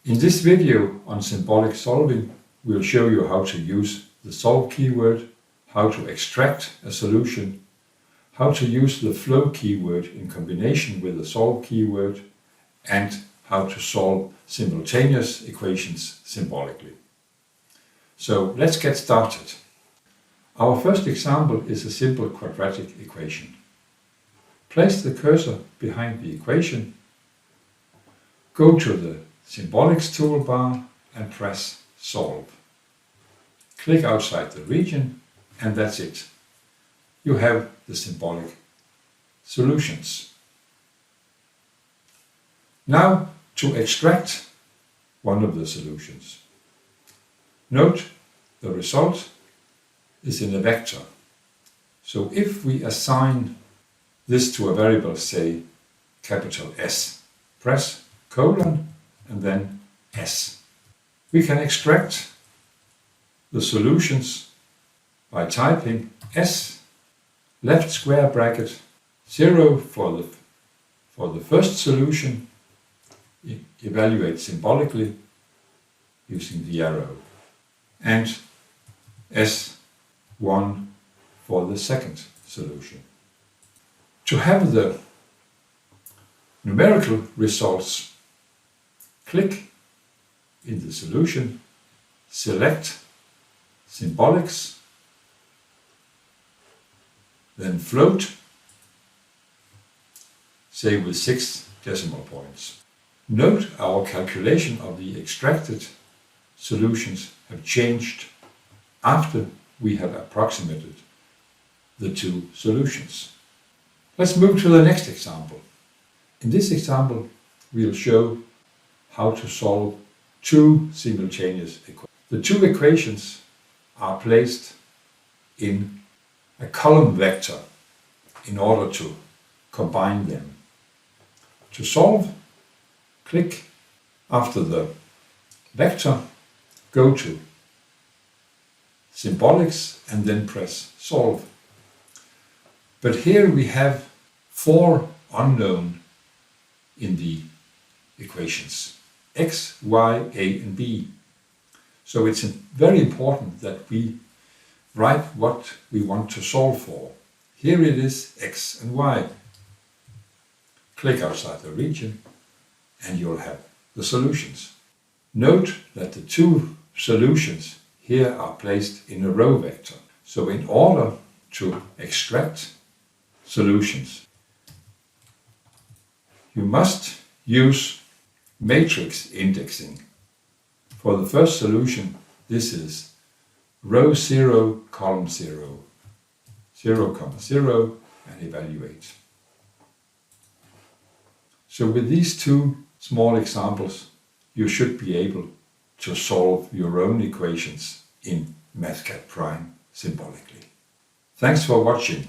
In this video on symbolic solving, we'll show you how to use the solve keyword, how to extract a solution, how to use the flow keyword in combination with the solve keyword, and how to solve simultaneous equations symbolically. So let's get started. Our first example is a simple quadratic equation. Place the cursor behind the equation, go to the Symbolics toolbar and press Solve. Click outside the region and that's it. You have the symbolic solutions. Now to extract one of the solutions. Note the result is in a vector. So if we assign this to a variable, say capital S, press colon and then S. We can extract the solutions by typing S left square bracket 0 for the first solution, evaluate symbolically using the arrow, and S1 for the second solution. To have the numerical results, click in the solution, select Symbolics, then float, say with 6 decimal points. Note our calculation of the extracted solutions have changed after we have approximated the two solutions. Let's move to the next example. In this example, we'll show how to solve two simultaneous equations. The two equations are placed in a column vector in order to combine them. To solve, click after the vector, go to Symbolics and then press Solve. But here we have 4 unknown in the equations, x, y, a and b. So it's very important that we write what we want to solve for. Here it is x and y. Click outside the region and you'll have the solutions. Note that the two solutions here are placed in a row vector. So in order to extract solutions, you must use matrix indexing. For the first solution, this is row 0, column 0, 0, 0, and evaluate. So with these two small examples, you should be able to solve your own equations in Mathcad Prime symbolically. Thanks for watching.